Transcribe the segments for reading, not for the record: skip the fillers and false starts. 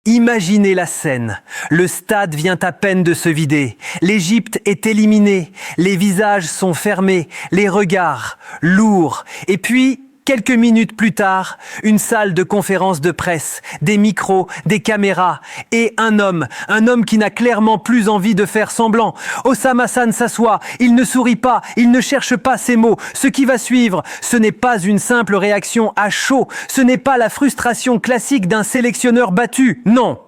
Imaginez la scène. Le stade vient à peine de se vider. L'Égypte est éliminée. Les visages sont fermés. Les regards lourds. Et puis, quelques minutes plus tard, une salle de conférence de presse, des micros, des caméras et un homme qui n'a clairement plus envie de faire semblant. Hossam Hassan s'assoit, il ne sourit pas, il ne cherche pas ses mots. Ce qui va suivre, ce n'est pas une simple réaction à chaud, ce n'est pas la frustration classique d'un sélectionneur battu, non.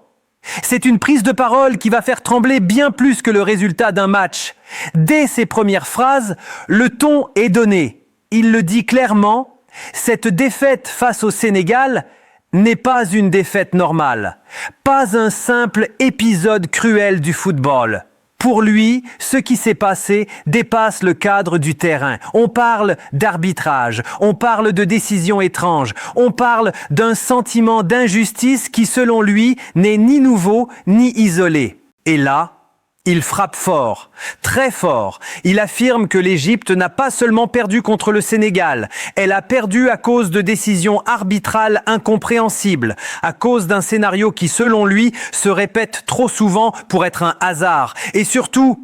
C'est une prise de parole qui va faire trembler bien plus que le résultat d'un match. Dès ses premières phrases, le ton est donné. Il le dit clairement. Cette défaite face au Sénégal n'est pas une défaite normale, pas un simple épisode cruel du football. Pour lui, ce qui s'est passé dépasse le cadre du terrain. On parle d'arbitrage, on parle de décisions étranges, on parle d'un sentiment d'injustice qui, selon lui, n'est ni nouveau ni isolé. Et là, il frappe fort, très fort. Il affirme que l'Égypte n'a pas seulement perdu contre le Sénégal, elle a perdu à cause de décisions arbitrales incompréhensibles, à cause d'un scénario qui, selon lui, se répète trop souvent pour être un hasard. Et surtout,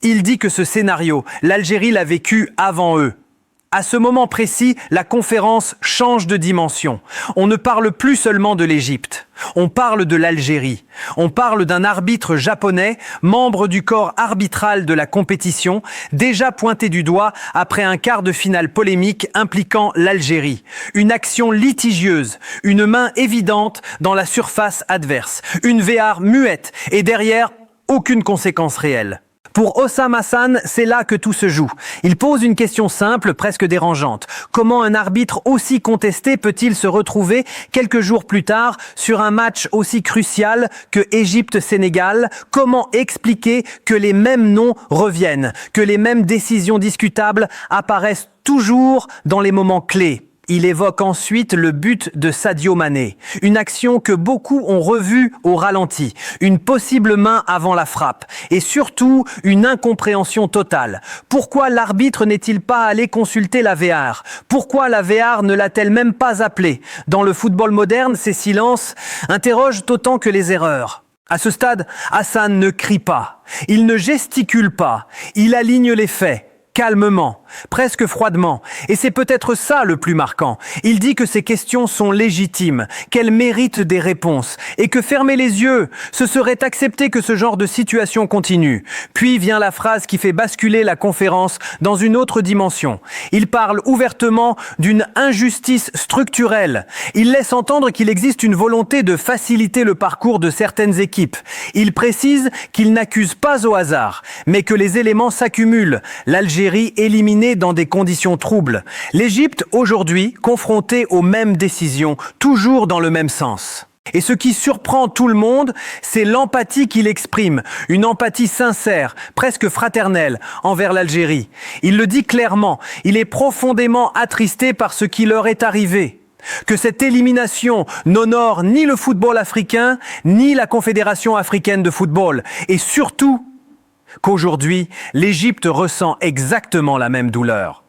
il dit que ce scénario, l'Algérie l'a vécu avant eux. À ce moment précis, la conférence change de dimension. On ne parle plus seulement de l'Égypte. On parle de l'Algérie. On parle d'un arbitre japonais, membre du corps arbitral de la compétition, déjà pointé du doigt après un quart de finale polémique impliquant l'Algérie. Une action litigieuse, une main évidente dans la surface adverse, une VAR muette et derrière, aucune conséquence réelle. Pour Hossam Hassan, c'est là que tout se joue. Il pose une question simple, presque dérangeante. Comment un arbitre aussi contesté peut-il se retrouver quelques jours plus tard sur un match aussi crucial que Égypte-Sénégal? Comment expliquer que les mêmes noms reviennent, que les mêmes décisions discutables apparaissent toujours dans les moments clés? Il évoque ensuite le but de Sadio Mané, une action que beaucoup ont revue au ralenti, une possible main avant la frappe et surtout une incompréhension totale. Pourquoi l'arbitre n'est-il pas allé consulter la VAR? Pourquoi la VAR ne l'a-t-elle même pas appelé? Dans le football moderne, ces silences interrogent autant que les erreurs. À ce stade, Hassan ne crie pas, il ne gesticule pas, il aligne les faits. Calmement, presque froidement. Et c'est peut-être ça le plus marquant. Il dit que ces questions sont légitimes, qu'elles méritent des réponses, et que fermer les yeux, ce serait accepter que ce genre de situation continue. Puis vient la phrase qui fait basculer la conférence dans une autre dimension. Il parle ouvertement d'une injustice structurelle. Il laisse entendre qu'il existe une volonté de faciliter le parcours de certaines équipes. Il précise qu'il n'accuse pas au hasard, mais que les éléments s'accumulent. L'Algérie éliminée dans des conditions troubles. L'Égypte, aujourd'hui, confrontée aux mêmes décisions, toujours dans le même sens. Et ce qui surprend tout le monde, c'est l'empathie qu'il exprime, une empathie sincère, presque fraternelle, envers l'Algérie. Il le dit clairement, il est profondément attristé par ce qui leur est arrivé. Que cette élimination n'honore ni le football africain, ni la Confédération africaine de football, et surtout, qu'aujourd'hui, l'Égypte ressent exactement la même douleur.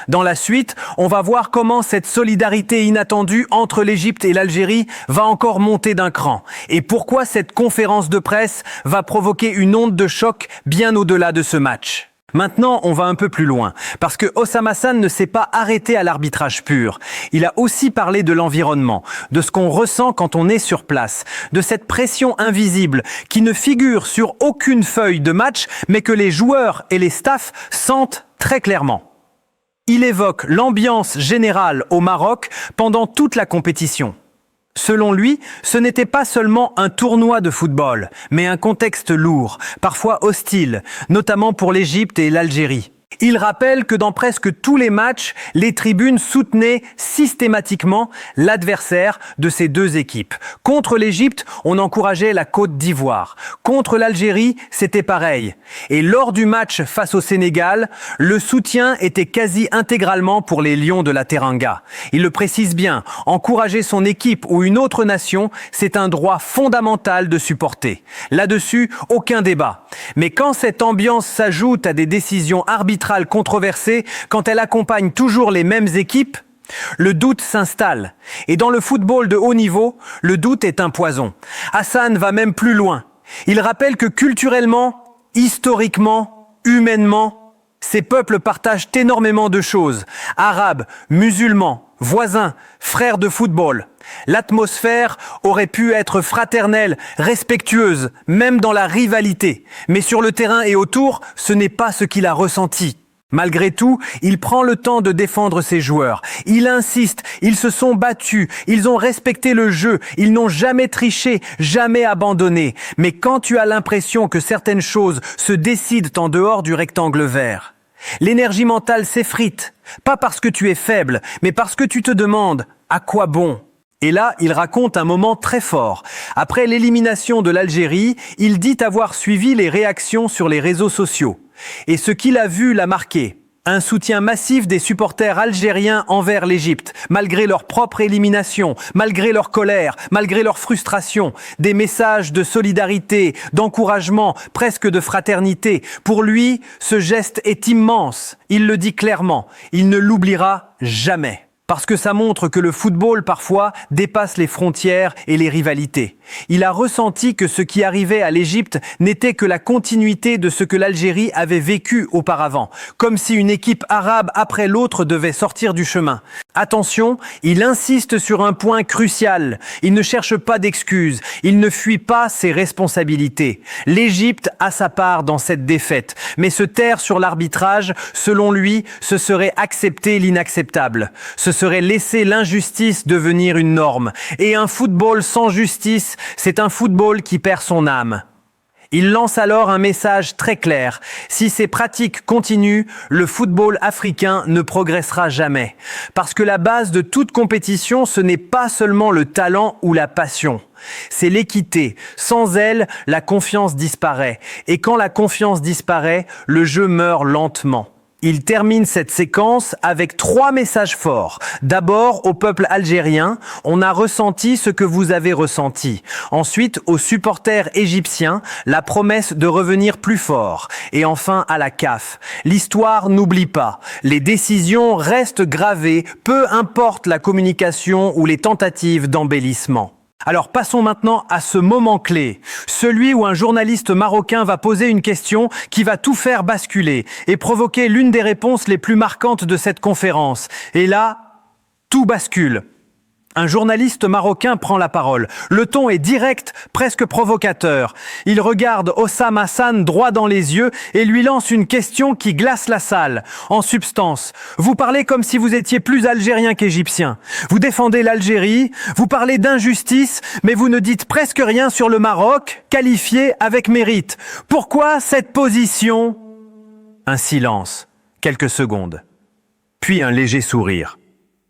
Dans la suite, on va voir comment cette solidarité inattendue entre l'Égypte et l'Algérie va encore monter d'un cran et pourquoi cette conférence de presse va provoquer une onde de choc bien au-delà de ce match. Maintenant, on va un peu plus loin, parce que Hossam Hassan ne s'est pas arrêté à l'arbitrage pur. Il a aussi parlé de l'environnement, de ce qu'on ressent quand on est sur place, de cette pression invisible qui ne figure sur aucune feuille de match, mais que les joueurs et les staffs sentent très clairement. Il évoque l'ambiance générale au Maroc pendant toute la compétition. Selon lui, ce n'était pas seulement un tournoi de football, mais un contexte lourd, parfois hostile, notamment pour l'Égypte et l'Algérie. Il rappelle que dans presque tous les matchs, les tribunes soutenaient systématiquement l'adversaire de ces deux équipes. Contre l'Égypte, on encourageait la Côte d'Ivoire. Contre l'Algérie, c'était pareil. Et lors du match face au Sénégal, le soutien était quasi intégralement pour les Lions de la Teranga. Il le précise bien, encourager son équipe ou une autre nation, c'est un droit fondamental de supporter. Là-dessus, aucun débat. Mais quand cette ambiance s'ajoute à des décisions arbitrales controversée, quand elle accompagne toujours les mêmes équipes, Le doute s'installe. Et dans le football de haut niveau, le doute est un poison. Hassan va même plus loin. Il rappelle que culturellement, historiquement, humainement, ces peuples partagent énormément de choses. Arabes, musulmans, voisins, frères de football. L'atmosphère aurait pu être fraternelle, respectueuse, même dans la rivalité. Mais sur le terrain et autour, ce n'est pas ce qu'il a ressenti. Malgré tout, il prend le temps de défendre ses joueurs. Il insiste, ils se sont battus, ils ont respecté le jeu, ils n'ont jamais triché, jamais abandonné. Mais quand tu as l'impression que certaines choses se décident en dehors du rectangle vert, l'énergie mentale s'effrite. Pas parce que tu es faible, mais parce que tu te demandes « à quoi bon ?» Et là, il raconte un moment très fort. Après l'élimination de l'Algérie, il dit avoir suivi les réactions sur les réseaux sociaux. Et ce qu'il a vu l'a marqué. Un soutien massif des supporters algériens envers l'Égypte, malgré leur propre élimination, malgré leur colère, malgré leur frustration. Des messages de solidarité, d'encouragement, presque de fraternité. Pour lui, ce geste est immense. Il le dit clairement. Il ne l'oubliera jamais. Parce que ça montre que le football, parfois, dépasse les frontières et les rivalités. Il a ressenti que ce qui arrivait à l'Égypte n'était que la continuité de ce que l'Algérie avait vécu auparavant, comme si une équipe arabe après l'autre devait sortir du chemin. Attention, il insiste sur un point crucial. Il ne cherche pas d'excuses, il ne fuit pas ses responsabilités. L'Égypte a sa part dans cette défaite, mais se taire sur l'arbitrage, selon lui, ce serait accepter l'inacceptable. Ce serait laisser l'injustice devenir une norme. Et un football sans justice, c'est un football qui perd son âme. Il lance alors un message très clair. Si ces pratiques continuent, le football africain ne progressera jamais. Parce que la base de toute compétition, ce n'est pas seulement le talent ou la passion. C'est l'équité. Sans elle, la confiance disparaît. Et quand la confiance disparaît, le jeu meurt lentement. Il termine cette séquence avec 3 messages forts. D'abord, au peuple algérien, on a ressenti ce que vous avez ressenti. Ensuite, aux supporters égyptiens, la promesse de revenir plus fort. Et enfin, à la CAF. L'histoire n'oublie pas. Les décisions restent gravées, peu importe la communication ou les tentatives d'embellissement. Alors passons maintenant à ce moment clé, celui où un journaliste marocain va poser une question qui va tout faire basculer et provoquer l'une des réponses les plus marquantes de cette conférence. Et là, tout bascule. Un journaliste marocain prend la parole. Le ton est direct, presque provocateur. Il regarde Hossam Hassan droit dans les yeux et lui lance une question qui glace la salle. En substance, vous parlez comme si vous étiez plus algérien qu'égyptien. Vous défendez l'Algérie, vous parlez d'injustice, mais vous ne dites presque rien sur le Maroc, qualifié avec mérite. Pourquoi cette position ? Un silence, quelques secondes. Puis un léger sourire.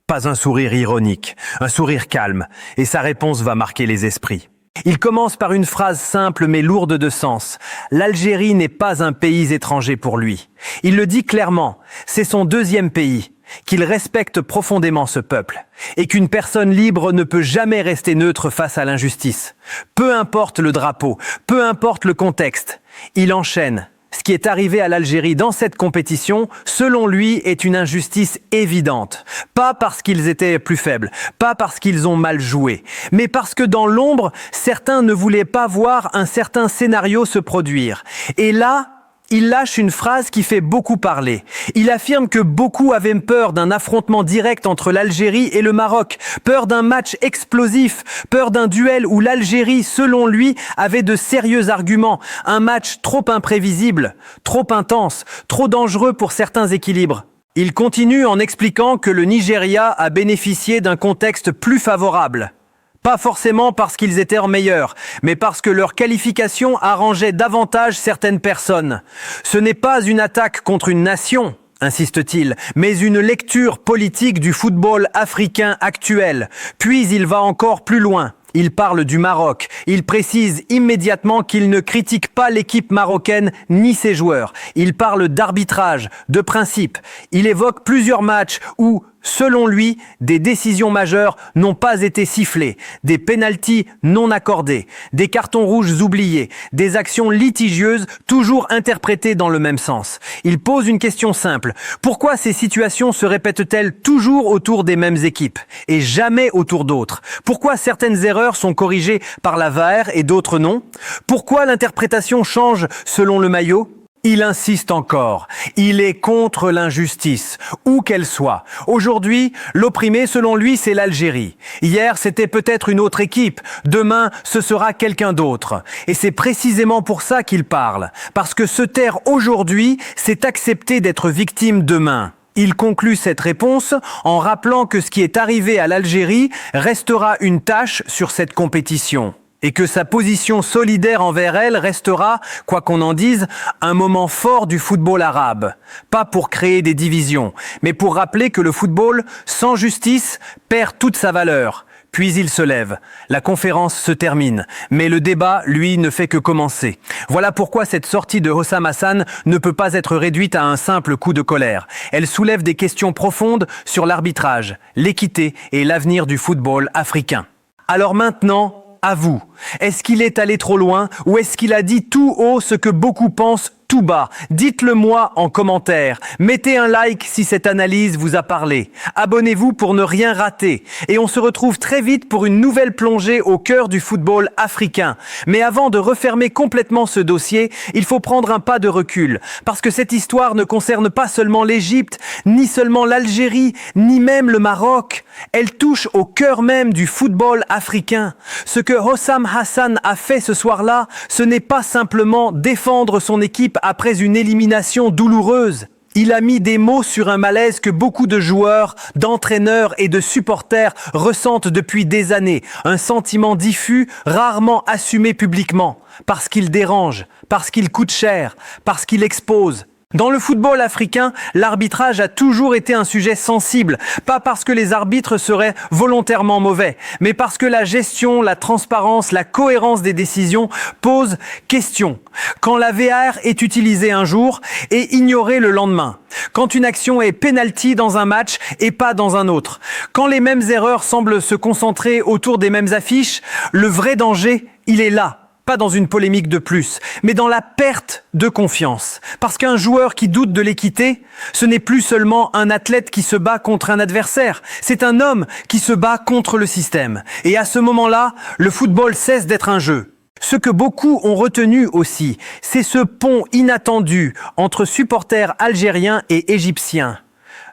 Pas un sourire ironique, un sourire calme, et sa réponse va marquer les esprits. Il commence par une phrase simple mais lourde de sens. L'Algérie n'est pas un pays étranger pour lui. Il le dit clairement, c'est son deuxième pays, qu'il respecte profondément ce peuple, et qu'une personne libre ne peut jamais rester neutre face à l'injustice. Peu importe le drapeau, peu importe le contexte, il enchaîne. Ce qui est arrivé à l'Algérie dans cette compétition, selon lui, est une injustice évidente. Pas parce qu'ils étaient plus faibles, pas parce qu'ils ont mal joué, mais parce que dans l'ombre, certains ne voulaient pas voir un certain scénario se produire. Et là, il lâche une phrase qui fait beaucoup parler. Il affirme que beaucoup avaient peur d'un affrontement direct entre l'Algérie et le Maroc, peur d'un match explosif, peur d'un duel où l'Algérie, selon lui, avait de sérieux arguments, un match trop imprévisible, trop intense, trop dangereux pour certains équilibres. Il continue en expliquant que le Nigeria a bénéficié d'un contexte plus favorable. Pas forcément parce qu'ils étaient en meilleur, mais parce que leur qualification arrangeait davantage certaines personnes. Ce n'est pas une attaque contre une nation, insiste-t-il, mais une lecture politique du football africain actuel. Puis il va encore plus loin. Il parle du Maroc. Il précise immédiatement qu'il ne critique pas l'équipe marocaine ni ses joueurs. Il parle d'arbitrage, de principe. Il évoque plusieurs matchs où Selon lui, des décisions majeures n'ont pas été sifflées, des pénaltys non accordés, des cartons rouges oubliés, des actions litigieuses toujours interprétées dans le même sens. Il pose une question simple. Pourquoi ces situations se répètent-elles toujours autour des mêmes équipes et jamais autour d'autres? Pourquoi certaines erreurs sont corrigées par la VAR et d'autres non? Pourquoi l'interprétation change selon le maillot? Il insiste encore. Il est contre l'injustice, où qu'elle soit. Aujourd'hui, l'opprimé, selon lui, c'est l'Algérie. Hier, c'était peut-être une autre équipe. Demain, ce sera quelqu'un d'autre. Et c'est précisément pour ça qu'il parle. Parce que se taire aujourd'hui, c'est accepter d'être victime demain. Il conclut cette réponse en rappelant que ce qui est arrivé à l'Algérie restera une tache sur cette compétition. Et que sa position solidaire envers elle restera, quoi qu'on en dise, un moment fort du football arabe. Pas pour créer des divisions, mais pour rappeler que le football, sans justice, perd toute sa valeur. Puis il se lève. La conférence se termine. Mais le débat, lui, ne fait que commencer. Voilà pourquoi cette sortie de Hossam Hassan ne peut pas être réduite à un simple coup de colère. Elle soulève des questions profondes sur l'arbitrage, l'équité et l'avenir du football africain. Alors maintenant, à vous. Est-ce qu'il est allé trop loin ou est-ce qu'il a dit tout haut ce que beaucoup pensent tout bas? Dites-le moi en commentaire. Mettez un like si cette analyse vous a parlé. Abonnez-vous pour ne rien rater. Et on se retrouve très vite pour une nouvelle plongée au cœur du football africain. Mais avant de refermer complètement ce dossier, il faut prendre un pas de recul. Parce que cette histoire ne concerne pas seulement l'Égypte, ni seulement l'Algérie, ni même le Maroc. Elle touche au cœur même du football africain. Ce que Hossam Hassan a fait ce soir-là, ce n'est pas simplement défendre son équipe après une élimination douloureuse. Il a mis des mots sur un malaise que beaucoup de joueurs, d'entraîneurs et de supporters ressentent depuis des années. Un sentiment diffus, rarement assumé publiquement. Parce qu'il dérange, parce qu'il coûte cher, parce qu'il expose. Dans le football africain, l'arbitrage a toujours été un sujet sensible, pas parce que les arbitres seraient volontairement mauvais, mais parce que la gestion, la transparence, la cohérence des décisions posent question. Quand la VAR est utilisée un jour et ignorée le lendemain, quand une action est penalty dans un match et pas dans un autre, quand les mêmes erreurs semblent se concentrer autour des mêmes affiches, le vrai danger, il est là. Pas dans une polémique de plus, mais dans la perte de confiance. Parce qu'un joueur qui doute de l'équité, ce n'est plus seulement un athlète qui se bat contre un adversaire, c'est un homme qui se bat contre le système. Et à ce moment-là, le football cesse d'être un jeu. Ce que beaucoup ont retenu aussi, c'est ce pont inattendu entre supporters algériens et égyptiens.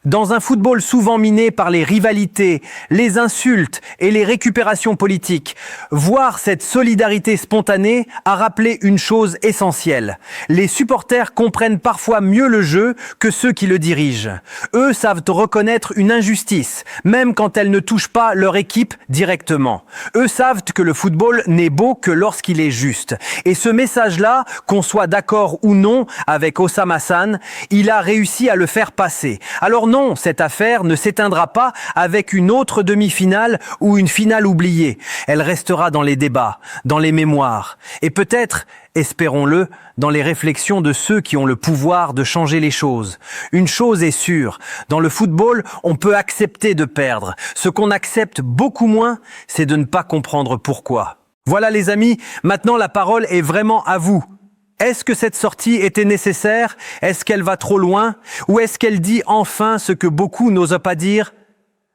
Dans un football souvent miné par les rivalités, les insultes et les récupérations politiques, voir cette solidarité spontanée a rappelé une chose essentielle. Les supporters comprennent parfois mieux le jeu que ceux qui le dirigent. Eux savent reconnaître une injustice, même quand elle ne touche pas leur équipe directement. Eux savent que le football n'est beau que lorsqu'il est juste. Et ce message-là, qu'on soit d'accord ou non avec Hossam Hassan, il a réussi à le faire passer. Alors non, cette affaire ne s'éteindra pas avec une autre demi-finale ou une finale oubliée. Elle restera dans les débats, dans les mémoires et peut-être, espérons-le, dans les réflexions de ceux qui ont le pouvoir de changer les choses. Une chose est sûre, dans le football, on peut accepter de perdre. Ce qu'on accepte beaucoup moins, c'est de ne pas comprendre pourquoi. Voilà les amis, maintenant la parole est vraiment à vous. Est-ce que cette sortie était nécessaire? Est-ce qu'elle va trop loin? Ou est-ce qu'elle dit enfin ce que beaucoup n'osent pas dire?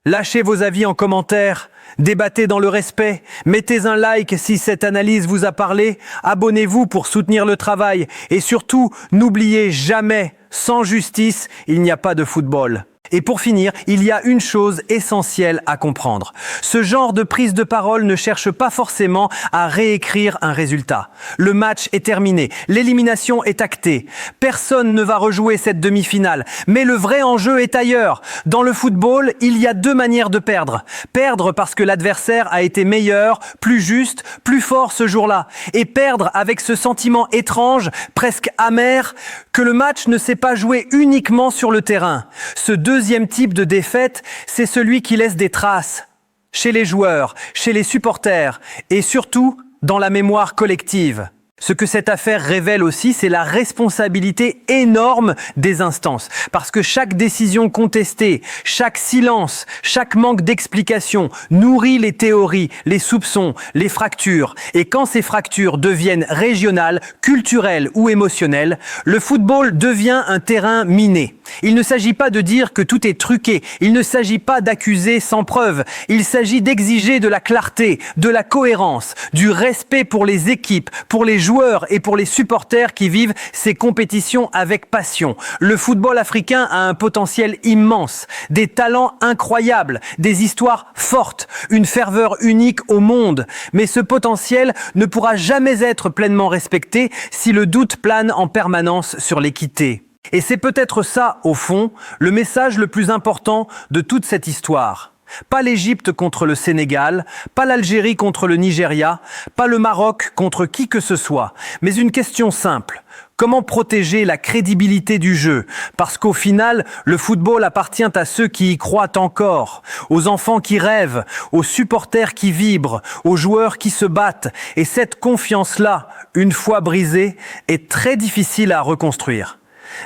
Lâchez vos avis en commentaire, débattez dans le respect, mettez un like si cette analyse vous a parlé, abonnez-vous pour soutenir le travail et surtout, n'oubliez jamais, sans justice, il n'y a pas de football. Et pour finir, il y a une chose essentielle à comprendre. Ce genre de prise de parole ne cherche pas forcément à réécrire un résultat. Le match est terminé, l'élimination est actée. Personne ne va rejouer cette demi-finale. Mais le vrai enjeu est ailleurs. Dans le football, il y a deux manières de perdre. Perdre parce que l'adversaire a été meilleur, plus juste, plus fort ce jour-là. Et perdre avec ce sentiment étrange, presque amer, que le match ne s'est pas joué uniquement sur le terrain. Ce deuxième type de défaite, c'est celui qui laisse des traces chez les joueurs, chez les supporters et surtout dans la mémoire collective. Ce que cette affaire révèle aussi, c'est la responsabilité énorme des instances. Parce que chaque décision contestée, chaque silence, chaque manque d'explication nourrit les théories, les soupçons, les fractures. Et quand ces fractures deviennent régionales, culturelles ou émotionnelles, le football devient un terrain miné. Il ne s'agit pas de dire que tout est truqué, il ne s'agit pas d'accuser sans preuve, il s'agit d'exiger de la clarté, de la cohérence, du respect pour les équipes, pour les joueurs et pour les supporters qui vivent ces compétitions avec passion. Le football africain a un potentiel immense, des talents incroyables, des histoires fortes, une ferveur unique au monde. Mais ce potentiel ne pourra jamais être pleinement respecté si le doute plane en permanence sur l'équité. Et c'est peut-être ça, au fond, le message le plus important de toute cette histoire. Pas l'Égypte contre le Sénégal, pas l'Algérie contre le Nigeria, pas le Maroc contre qui que ce soit, mais une question simple. Comment protéger la crédibilité du jeu? Parce qu'au final, le football appartient à ceux qui y croient encore, aux enfants qui rêvent, aux supporters qui vibrent, aux joueurs qui se battent. Et cette confiance-là, une fois brisée, est très difficile à reconstruire.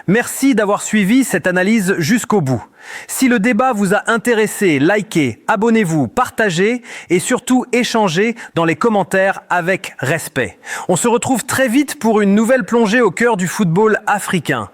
Merci d'avoir suivi cette analyse jusqu'au bout. Si le débat vous a intéressé, likez, abonnez-vous, partagez et surtout échangez dans les commentaires avec respect. On se retrouve très vite pour une nouvelle plongée au cœur du football africain.